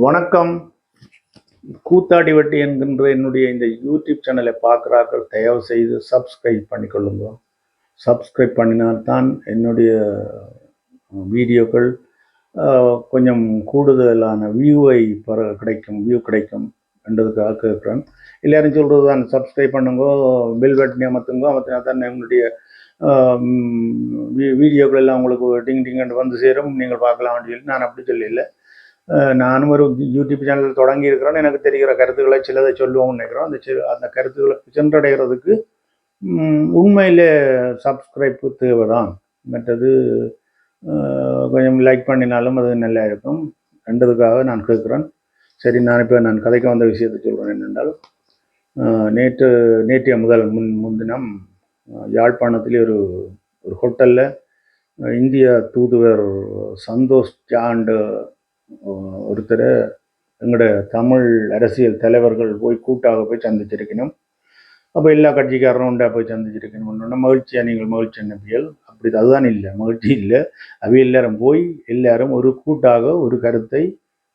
வணக்கம். கூத்தாடி வட்டி என்கின்ற என்னுடைய இந்த யூடியூப் சேனலை பார்க்குறார்கள், தயவு செய்து சப்ஸ்கிரைப் பண்ணிக்கொள்ளுங்க. சப்ஸ்கிரைப் பண்ணினால்தான் என்னுடைய வீடியோக்கள் கொஞ்சம் கூடுதலான வியூ கிடைக்கும் என்றதுக்காக கேட்குறேன். எல்லாரும் சொல்கிறது தான், சப்ஸ்கிரைப் பண்ணுங்கோ, பெல் பட்டனை அமர்த்தினா தான் எங்களுடைய வீடியோக்கள் எல்லாம் உங்களுக்கு டிங் டிங் வந்து சேரும், நீங்கள் பார்க்கலாம்னு சொல்லி நான் அப்படி சொல்லல. நானும் ஒரு யூடியூப் சேனல் தொடங்கி இருக்கிறேன்னு எனக்கு தெரிகிற கருத்துக்களை சிலதை சொல்லுவோம்னு நினைக்கிறோம். அந்த கருத்துக்களை சென்றடைகிறதுக்கு உண்மையிலே சப்ஸ்கிரைப் தேவைதான். மற்றது கொஞ்சம் லைக் பண்ணினாலும் அது நல்லா இருக்கும் என்றதுக்காக நான் கேட்குறேன். சரி, நான் கதைக்க வந்த விஷயத்தை சொல்கிறேன். என்னென்றால், நேற்றைய முன்தினம் யாழ்ப்பாணத்திலே ஒரு ஹோட்டலில் இந்திய தூதுவர் சந்தோஷ் ஜாண்டு ஒருத்தர் எங்களோட தமிழ் அரசியல் தலைவர்கள் கூட்டாக போய் சந்திச்சிருக்கணும். அப்போ எல்லா கட்சிக்காரரும் உண்டா போய் சந்திச்சிருக்கணும். மகிழ்ச்சியா, நீங்கள் மகிழ்ச்சி அனுப்பியல் அப்படி அதுதான் இல்லை, மகிழ்ச்சி இல்லை. அவை எல்லாரும் ஒரு கூட்டாக ஒரு கருத்தை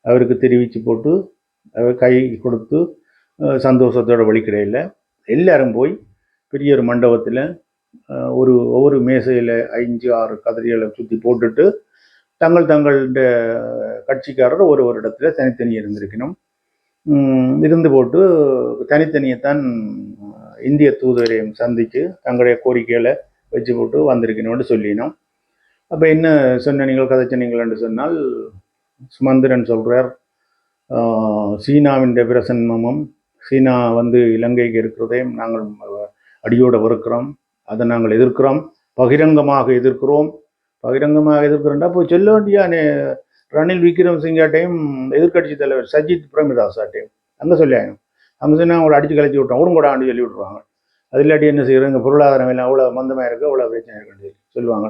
அவருக்கு தெரிவித்து போட்டு அவர் கை கொடுத்து சந்தோஷத்தோட வழிக்கிடையில் எல்லாரும் போய் பெரிய ஒரு மண்டபத்தில் ஒவ்வொரு மேசையில் 5-6 கதிரிகளை சுற்றி போட்டுட்டு தங்களுடைய கட்சிக்காரர் ஒரு இடத்துல தனித்தனி இருந்திருக்கணும். இருந்து போட்டு தனித்தனியைத்தான் இந்திய தூதரையும் சந்தித்து தங்களுடைய கோரிக்கைகளை வச்சு போட்டு வந்திருக்கணும்னு சொல்லினோம். அப்போ என்ன சொன்ன நீங்கள் கதைச்சனீங்கள்னு சொன்னால், சுமந்திரன் சொல்கிறார், சீனாவின் பிரசன்னமும் சீனா இலங்கைக்கு இருக்கிறதையும் நாங்கள் அடியோடு வெறுக்கிறோம், அதை நாங்கள் எதிர்க்கிறோம், பகிரங்கமாக எதிர்க்கிறோம்டா போய் சொல்ல வேண்டியானே. ரணில் விக்ரமசிங்காட்டையும் எதிர்கட்சி தலைவர் சஜித் பிரேமதாசாட்டையும் அங்கே சொல்லியாங்க. அங்கே சொன்னால் அவங்களை அடித்து கழிச்சு விட்டோம், உடம்புடாண்டு சொல்லி விட்ருவாங்க. அது இல்லாட்டி என்ன செய்யறோம், பொருளாதாரம் எல்லாம் அவ்வளோ மந்தமாக இருக்குது, அவ்வளோ பிரச்சனை இருக்குன்னு சொல்லுவாங்க.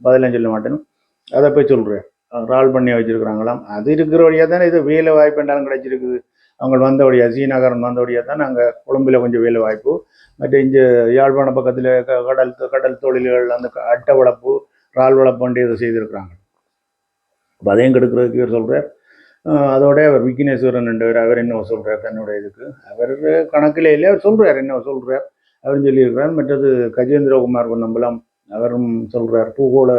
அதெல்லாம் சொல்ல மாட்டேன்னு அதை போய் சொல்கிறேன். ரால் பண்ணி வச்சுருக்குறாங்களாம். அது இருக்கிற வழியாக தானே இது வேலை வாய்ப்பு என்றாலும் கிடைச்சிருக்குது. அவங்க வந்தபடியாக சீனாக்காரன் வந்தபடியாக தான் நாங்கள் கொழும்பில் கொஞ்சம் வேலை வாய்ப்பு, மற்ற இங்கே யாழ்ப்பாண பக்கத்தில் கடல் தொழில்கள், அந்த அட்டை வளர்ப்பு, ரால் வளர்ப்பு இதை செய்திருக்கிறாங்க. அப்போ அதையும் கெடுக்கிறதுக்கு இவர் சொல்கிறார். அதோட அவர் விக்னேஸ்வரன் என்றவர், அவர் என்ன சொல்கிறார் தன்னுடைய இதுக்கு, அவர் கணக்கில் இல்லை, அவர் சொல்கிறார் என்ன சொல்கிறார் அவரும் சொல்லியிருக்கிறார். மற்றது கஜேந்திரகுமார் பொன்னம்பலம் அவரும் சொல்கிறார், பூகோள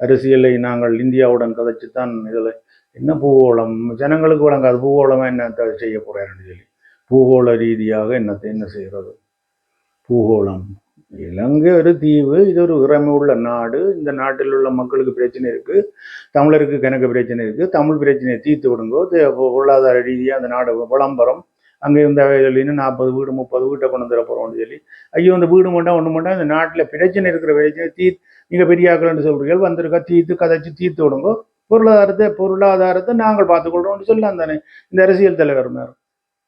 அரசியலை நாங்கள் இந்தியாவுடன் கதைச்சுத்தான் இதில் என்ன பூகோளம் ஜனங்களுக்கு வழங்காது, பூகோளமாக என்ன செய்ய போகிறாருன்னு சொல்லி, பூகோள ரீதியாக என்ன செய்கிறது பூகோளம். இலங்கை ஒரு தீவு, இது ஒரு இறமை உள்ள நாடு. இந்த நாட்டில் உள்ள மக்களுக்கு பிரச்சனை இருக்குது, தமிழருக்கு கணக்கு பிரச்சனை இருக்குது. தமிழ் பிரச்சனையை தீர்த்து விடுங்கோ. பொருளாதார ரீதியாக அந்த நாடு விளம்பரம். அங்கே இருந்த இன்னும் 40 வீடு 30 வீட்டை கொண்டு வந்துட போகிறோம்னு சொல்லி, ஐயோ அந்த வீடு மட்டும் ஒன்று மட்டும் இந்த நாட்டில் பிரச்சனை இருக்கிற பிரச்சனை நீங்கள் பெரியாக்கள்னு சொல்கிறீர்கள், வந்திருக்கா தீர்த்து விடுங்கோ. பொருளாதாரத்தை நாங்கள் பார்த்துக்கொள்றோம்னு சொல்லலாம் தானே இந்த அரசியல் தலைவர் மேலே.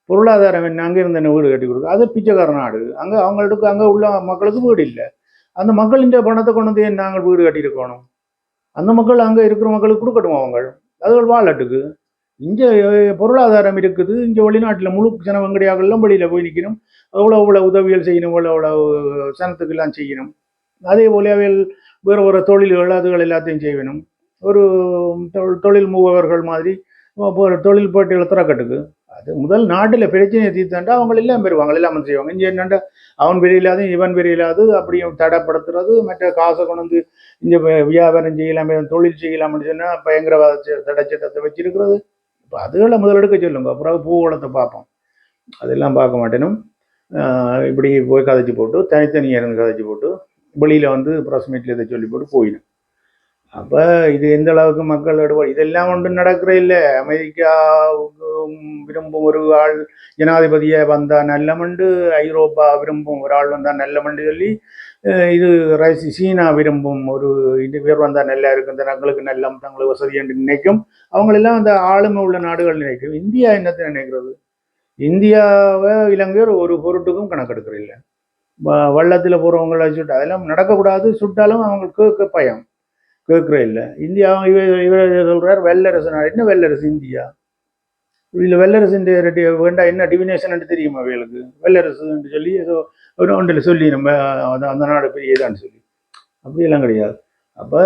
பொருளாதாரம் என்ன, அங்கே இருந்த என்ன வீடு கட்டி கொடுக்கும், அது பிச்சைக்கார நாடு. அங்கே உள்ள மக்களுக்கு வீடு இல்லை. அந்த மக்களின் பணத்தை கொண்டு வந்து நாங்கள் வீடு கட்டியிருக்கணும். அந்த மக்கள் அங்கே இருக்கிற மக்களுக்கு கொடுக்கட்டும், அதுகள் வாழட்டுக்கு. இங்கே பொருளாதாரம் இருக்குது. இங்கே வெளிநாட்டில் முழு ஜன வெங்கடியாக்கள்லாம் வெளியில் போய் நிற்கணும், அவ்வளோ உதவிகள் செய்யணும், அவ்வளோ சனத்துக்கெல்லாம் செய்யணும். அதே போல வேறு தொழில்கள் அதுகள் எல்லாத்தையும் செய்யணும். ஒரு தொழில் முகவர்கள் மாதிரி தொழில் போட்டிகளை திறக்கட்டுக்கு. அது முதல் நாட்டில் பிரச்சனையை தீர்த்தாண்டா அவங்க எல்லாம் பெறுவாங்க, எல்லாம் செய்வாங்க. இங்கே என்னண்டா அவன் பெரியலாது இவன் பெரியலாது அப்படியும் தடைப்படுத்துறது, மற்ற காசை கொண்டு வந்து இங்கே வியாபாரம் செய்யலாம், தொழில் செய்யலாம்னு சொன்னால் பயங்கரவாத தடை சட்டத்தை வச்சிருக்கிறது. இப்போ அதுகளை முதலெடுக்க சொல்லுங்க, அப்புறம் பூகோளத்தை பார்ப்போம். அதெல்லாம் பார்க்க மாட்டேனும். இப்படி போய் கதைச்சி போட்டு தனித்தனியாக இருந்து கதைச்சி போட்டு வெளியில் ப்ரெஸ் மீட்டில் இதை சொல்லி போட்டு போயிடும். அப்போ இது எந்த அளவுக்கு மக்கள் எடுப்பாடு, இதெல்லாம் ஒன்றும் நடக்கிற இல்லை. அமெரிக்காவுக்கு விரும்பும் ஒரு ஆள் ஜனாதிபதியை வந்தால் நல்லமண்டு, ஐரோப்பா விரும்பும் ஒரு ஆள் வந்தால் நல்லமண்டு சொல்லி, இது சீனா விரும்பும் ஒரு இது பேர் வந்தால் நல்லா இருக்கும், இந்த தங்களுக்கு நல்ல தங்களுக்கு வசதி என்று நினைக்கும். அவங்களெல்லாம் அந்த ஆளுமை உள்ள நாடுகள் நினைக்கும். இந்தியா என்னத்தை நினைக்கிறது? இந்தியாவை இலங்கை ஒரு பொருட்டுக்கும் கணக்கெடுக்கிற இல்லை. வள்ளத்தில் போகிறவங்களை சுட்டு அதெல்லாம் நடக்கக்கூடாது, சுட்டாலும் அவங்களுக்கு பயம் கேட்குற இல்லை. இந்தியா இவர் சொல்கிறார் வல்லரசு நாடு. என்ன வல்லரசு இந்தியா? இல்லை வல்லரசு வேண்டாம், என்ன டிவினேஷன் தெரியுமா அவர்களுக்கு? வல்லரசுன்னு சொல்லி ஏதோ ஒன்றில் சொல்லி நம்ம அந்த நாடு பெரியதான்னு சொல்லி அப்படியெல்லாம் கிடையாது. அப்போ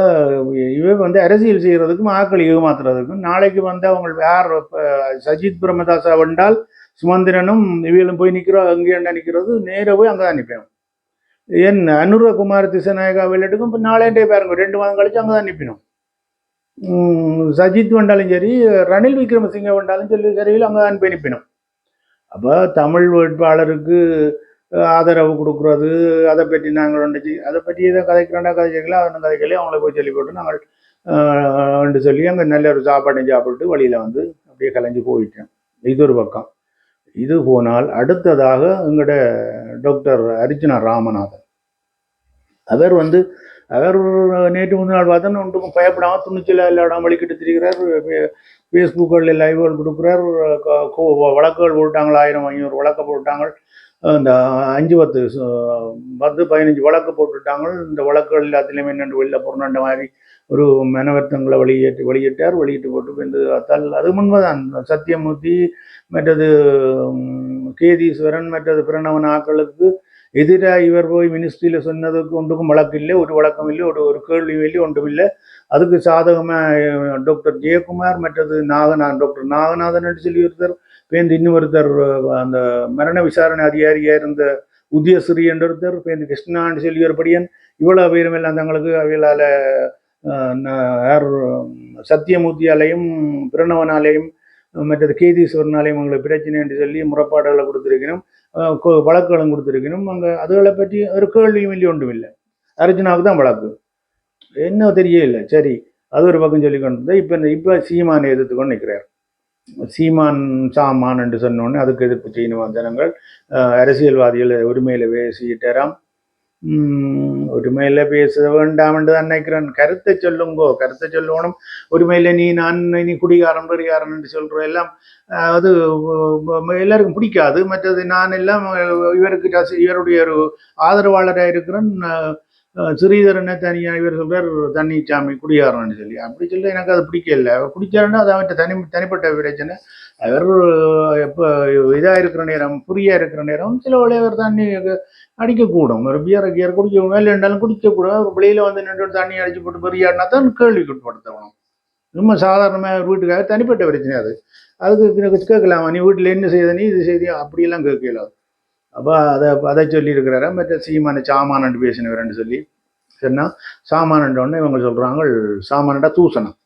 இவ வந்து அரசியல் செய்கிறதுக்கும் ஆக்கள் ஏமாத்துறதுக்கும் நாளைக்கு வந்து அவங்க யார் சஜித் பிரேமதாசா வந்தால் சுமந்திரனும் இவையிலும் போய் நிற்கிறோம் அங்கேண்டா நிற்கிறது நேராக போய் அங்கே தான் நிற்பேன். ஏன் அனுரகுமார் திசநாயகா விளையாட்டுக்கும் இப்போ நாளேண்டே பாருங்க 2 மாதம் கழிச்சு அங்கே தான் நிற்பினோம். சஜித் வந்தாலும் சரி ரணில் விக்ரமசிங்க வந்தாலும் சொல்லி சரியில் அங்கே தான் போய் நிற்பினோம். அப்போ தமிழ் வேட்பாளருக்கு ஆதரவு கொடுக்குறது அதை பற்றி நாங்கள் வந்துச்சு அதை பற்றி இதை கதைக்கிறோண்டா கதைக்கலாம் அதன் கதைகளே அவங்கள போய் சொல்லி போட்டு நாங்கள் சொல்லி அங்கே நல்ல ஒரு சாப்பாட்டையும் சாப்பிட்டு வழியில் வந்து அப்படியே கலைஞ்சு போயிட்டேன். இது ஒரு பக்கம். இது போனால் அடுத்ததாக எங்களோட டாக்டர் அர்ஜுனா ராமநாதன் அவர் வந்து அவர் நேற்று முந்தின நாள் பார்த்தோன்னு ஒன்றுக்கும் பயப்படாமல் துணிச்சல இல்லாடாமல் வலிக்கிட்டு திரிகிறார். ஃபேஸ்புக்கில் லைவ்கள் கொடுக்குறார். வழக்குகள் போட்டாங்க 1000-500 வழக்கு போட்டாங்க. இந்த 5-10-15 வழக்கு போட்டுட்டாங்க. இந்த வழக்குகள் எல்லாத்துலேயுமே என்னென்று வெளில போடணுன்ற மாதிரி ஒரு மனவர்த்தங்களை வெளியிட்டு போட்டு இந்த அது முன்பதான் சத்தியமூர்த்தி மற்றது கேதீஸ்வரன் மற்றது பிரணவன் ஆக்களுக்கு எதிராக இவர் போய் மினிஸ்ட்ரியில் சொன்னதுக்கு ஒன்றுக்கும் வழக்கு இல்லை, ஒரு வழக்கம் இல்லை, ஒரு கேள்வி இல்லை, ஒன்றும் இல்லை. அதுக்கு சாதகமாக டாக்டர் ஜெயக்குமார் மற்றது டாக்டர் நாகநாதன் சொல்லி ஒருத்தர் பேருந்து இன்னொருத்தர் அந்த மரண விசாரணை அதிகாரியாக இருந்த உதயஸ்ரீ என்ற ஒருத்தர் பேருந்து கிருஷ்ணான்னு சொல்லி ஒரு படியன் இவ்வளோ பேரும் எல்லாம் தங்களுக்கு அவைகளால் யார் சத்தியமூர்த்தியாலையும் பிரணவனாலையும் மற்றது கேதீஸ்வரனாலையும் உங்களுக்கு பிரச்சனை என்று சொல்லி முறைப்பாடுகளை கொடுத்துருக்கணும், வழக்குகளும் கொடுத்துருக்கணும். அங்கே அதுகளை பற்றி ஒரு கேள்வியும் இல்லை, ஒன்றும் இல்லை. அர்ஜுனாவுக்கு தான் வழக்கு என்ன தெரியல. சரி, அது ஒரு பக்கம் சொல்லி கொண்டு இப்போ சீமானை எதிர்த்து கொண்டு நிற்கிறார். சீமான் சாமான் என்று சொன்னோடனே அதுக்கு எதிர்ப்பு செய்யணும் ஜனங்கள். அரசியல்வாதிகள் உரிமையில் பேசிட்டாராம். உரிமையில் பேச வேண்டாம் என்று தான் நினைக்கிறேன். கருத்தை சொல்லுங்கோ, கருத்தை சொல்லணும். உரிமையில் நீ குடிகாரன் பெரிகாரன் என்று சொல்கிற எல்லாம் அது எல்லாருக்கும் பிடிக்காது. மற்றது நான் எல்லாம் இவருடைய ஒரு ஆதரவாளராக இருக்கிறேன். ஸ்ரீதரனை தனியாக இவர் சொல்கிறார் தண்ணிச்சாமி குடிகாரன்னு சொல்லி. அப்படி சொல்லி எனக்கு அது பிடிக்கல. பிடிச்சாருன்னா அது அவன்கிட்ட தனிப்பட்ட பிரச்சனை. அவர் எப்போ இதாக இருக்கிற நேரம் ஃப்ரீயாக இருக்கிற நேரம் சில விளையாவர் தண்ணி அடிக்கக்கூடும். ஒரு கியர் குடிக்க மேலே இருந்தாலும் குடிக்கக்கூடாது. வெளியில் வந்து நின்று தண்ணி அடிச்சு போட்டு பெரியாடினா தான் கேள்விக்குட்படுத்தணும். ரொம்ப சாதாரணமாக வீட்டுக்காக தனிப்பட்ட பிரச்சனை அது. அதுக்கு கேட்கலாமா, நீ வீட்டில் என்ன செய்த நீ இது செய்தியா, அப்படியெல்லாம் கேட்கலாது. அப்போ அதை சொல்லியிருக்கிறார. மற்ற சீமான சாமானண்டு பேசினவரன்னு சொல்லி சொன்னால் சாமானண்டோடனே இவங்க சொல்கிறாங்க சாமானண்டா தூசணம்.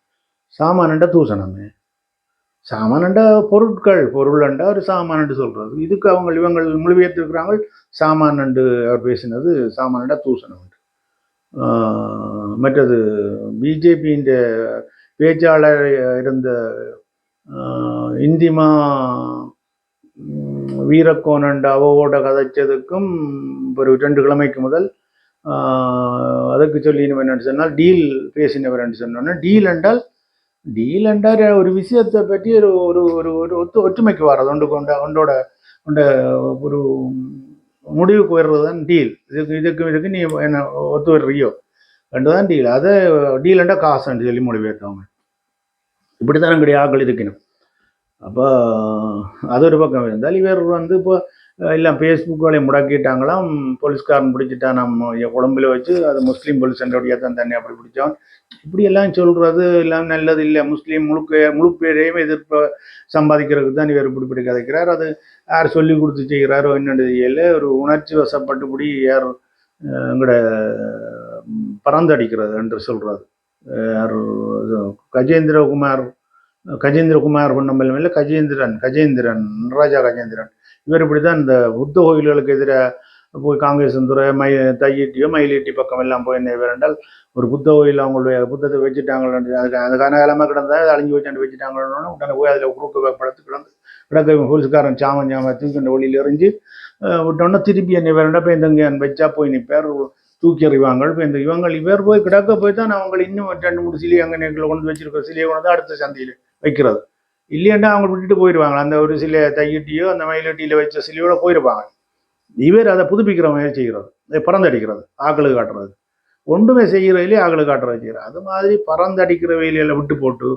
சாமானண்டா பொருளண்டா ஒரு சாமானண்டு சொல்கிறது. இதுக்கு இவங்க மொழிபெயர்த்திருக்கிறாங்க சாமானண்டு அவர் பேசினது சாமானண்டா தூசணம். மற்றது பிஜேபியின் பேச்சாளர் இருந்த இந்திமா வீரக்கோனண்ட அவோட கதைச்சதுக்கும் ஒரு 2 கிழமைக்கு முதல் அதுக்கு சொல்லினவன் என்னன்னு சொன்னால் டீல் பேசினவர் என்று சொன்னோன்னா டீல் என்றால் ஒரு விஷயத்தை பற்றி ஒரு ஒரு ஒற்றுமைக்கு வர்றது ஒன்றோட ஒரு முடிவுக்கு வர்றது தான் டீல். இதுக்கு நீ என்ன ஒத்து வர்றியோ ரெண்டுதான் டீல். அதை டீல் என்றால் காசுன்னு சொல்லி மொழிபெயர்த்தவங்க. இப்படி தான் எங்களுடைய ஆக்கள் இருக்கணும். அப்போ அது ஒரு பக்கம் இருந்தால் இவர் வந்து இப்போ எல்லாம் ஃபேஸ்புக்குகளை முடக்கிட்டாங்களாம். போலீஸ்காரன் பிடிச்சிட்டா நம்ம உடம்புல வச்சு அது முஸ்லீம் போலீஸ் என்றபடியா தான் தண்ணி அப்படி பிடிச்சவன் இப்படி எல்லாம் சொல்கிறது எல்லாம் நல்லது இல்லை. முஸ்லீம் முழு பேரையும் எதிர்ப்பு சம்பாதிக்கிறதுக்கு தான் இவர் இப்படி கதைக்கிறார். அது யார் சொல்லி கொடுத்து செய்கிறாரோ என்னென்னு தெரியல. ஒரு உணர்ச்சி வசப்பட்டுபடி யார் எங்களோட பறந்தடிக்கிறது என்று சொல்கிறது. யார் கஜேந்திரகுமார் பொன்னம்பலம் இல்லை கஜேந்திரன் நடராஜா கஜேந்திரன் இவர் இப்படி தான் இந்த புத்த கோயில்களுக்கு எதிராக போய் காங்கிரஸ் துறை தையிட்டியோ மயிலிட்டி பக்கம் எல்லாம் போய் என்ன வேண்டால் ஒரு புத்த கோயில் அவங்களுடைய புத்தத்தை வச்சுட்டாங்கன்னு அது கனகாலமாக கிடந்தால் அழிஞ்சு வச்சாண்டு வச்சுட்டாங்கன்னு உடனே போய் அதில் குறுக்கு படுத்து கிடக்க போலீஸ்காரன் சாமன் தூக்கின்ற ஒளியில் எறிஞ்சு விட்டோன்னா திருப்பி என்ன வேண்டாம் இப்போ இந்த வச்சா போய் நிற்பார் தூக்கி எறிவாங்க. இப்போ இவர் போய் கிடக்க போய் தான் அவங்க இன்னும் 2-3 சிலையை அங்கே நேரில் கொண்டு வச்சிருக்கிற சிலையை கொண்டு அடுத்த சந்தையில் வைக்கிறது. இல்லையாண்டா அவங்க விட்டுட்டு போயிடுவாங்க. அந்த ஒரு சிலை தையிட்டியோ அந்த மயிலட்டியில் வச்ச சிலையோட போயிருப்பாங்க. இவர் அதை புதுப்பிக்கிற மாதிரி செய்கிறது, பறந்தடிக்கிறது, ஆக்களுக்கு காட்டுறது, ஒன்றுமே செய்கிறதிலே ஆக்களுக்கு காட்டுறது செய்கிறார். அது மாதிரி பறந்தடிக்கிற வேலையில விட்டு போட்டு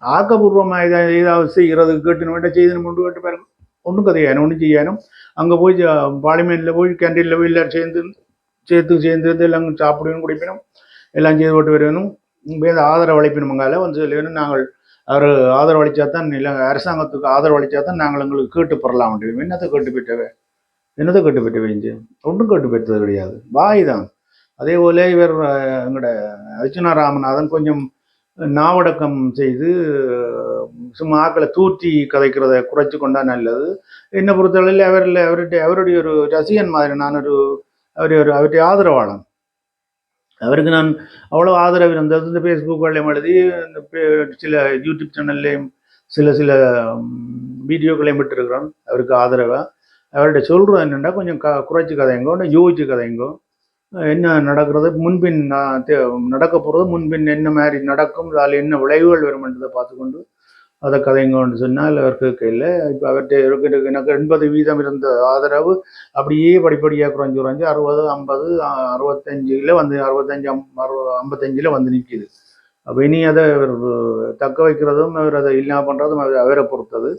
ஆக்கப்பூர்வமாக ஏதாவது செய்கிறதுக்கு கேட்டுன்னு வேண்டாம் செய்துன்னு கொண்டு கேட்டு பாருங்க. ஒன்றும் கதையானும் ஒன்றும் செய்யானும். அங்கே போய் பார்லிமெண்ட்டில் போய் கேண்டீனில் போய் எல்லாரும் சேர்ந்து எல்லாம் சாப்பிடுவேன் குடிப்பினோம். எல்லாம் செய்து போட்டு வரணும். ஆதரவு அளிப்பினுமங்கால வந்து சொல்லணும் நாங்கள் அவர் ஆதரவு அளித்தா தான் இல்லை அரசாங்கத்துக்கு ஆதரவு அளித்தா தான் நாங்கள் எங்களுக்கு கேட்டு பெறலாம் முடியும். என்னத்தை கேட்டு பெற்றவை ஒன்றும் கேட்டு பெற்றது கிடையாது, வாய் தான். அதே போல இவர் எங்களோட அர்ச்சனா ராமநாதன் கொஞ்சம் நாவடக்கம் செய்து சும்மா ஆக்களை தூற்றி கதைக்கிறத குறைச்சி கொண்டா நல்லது. என்னை பொறுத்தவரையில் அவருடைய ஒரு ரசிகன் மாதிரி நான் அவருடைய ஆதரவாளன். அவருக்கு நான் அவ்வளோ ஆதரவு இருந்தது. இந்த ஃபேஸ்புக்களையும் எழுதி இந்த சில யூடியூப் சேனல்லையும் சில வீடியோக்களையும் விட்டுருக்குறோம் அவருக்கு ஆதரவாக. அவர்கிட்ட சொல்கிறோம் என்னென்னா கொஞ்சம் குறைச்சி கதைங்கோ, யோசிச்சு கதைங்கோ, என்ன நடக்கிறது முன்பின் நடக்க போகிறது முன்பின் என்ன மாதிரி நடக்கும், அதில் என்ன விளைவுகள் வருமென்றதை பார்த்துக்கொண்டு அதை கதைங்கன்னு சொன்னால் அவர் கேட்கல. இப்போ அவர்கிட்ட எனக்கு 80% இருந்த ஆதரவு அப்படியே படிப்படியாக குறைஞ்சி 60, 50, 65 வந்து 55 வந்து நிற்கிது. அப்போ இனி அதை அவர் தக்க வைக்கிறதும் அவர் அதை இல்லாமல் பண்ணுறதும் அவரை பொறுத்தது.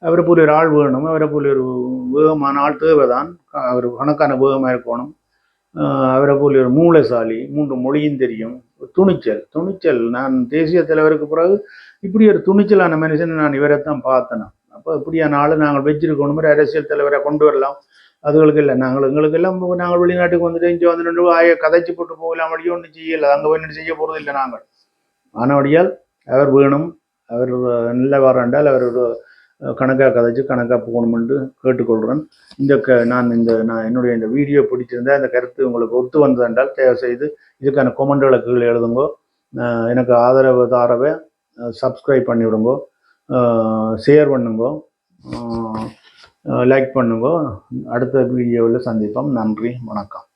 அவரை போல ஒரு ஆள் வேணும், அவரை போல ஒரு வேகமான ஆள் தேவை தான். அவர் கணக்கான வேகமாக இருக்கணும். அவரை போல ஒரு மூளைசாலி, 3 மொழியும் தெரியும், துணிச்சல். நான் தேசிய தலைவருக்கு பிறகு இப்படி ஒரு துணிச்சலான மனுஷன் நான் இவரைத்தான் பார்த்தேன். அப்போ இப்படியான ஆள் நாங்கள் வச்சிருக்கணும், ஒரு அரசியல் தலைவரை கொண்டு வரலாம். அதுகளுக்கு இல்லை, எங்களுக்கெல்லாம் நாங்கள் வெளிநாட்டுக்கு வந்துட்டு இங்கே வந்துட்டு கதைச்சி போட்டு போகலாம், வழியும் ஒன்றும் செய்யலை, அங்கே போய் செய்ய போகிறது இல்லை நாங்கள். ஆனபடியால் அவர் வேணும், அவர் நல்ல வராண்டால் அவர் ஒரு கணக்காக கதைச்சு கணக்காக போகணுமென்று கேட்டுக்கொள்கிறேன். நான் என்னுடைய இந்த வீடியோ பிடிச்சிருந்தால் இந்த கருத்து உங்களுக்கு ஒத்து வந்ததென்றால் தயவு செய்து இதுக்கான கொமெண்ட்களை கீழே எழுதுங்கோ. எனக்கு ஆதரவு தாரவை சப்ஸ்கிரைப் பண்ணி விடுங்கோ, ஷேர் பண்ணுங்கோ, லைக் பண்ணுங்கோ. அடுத்த வீடியோவில் சந்திப்போம். நன்றி, வணக்கம்.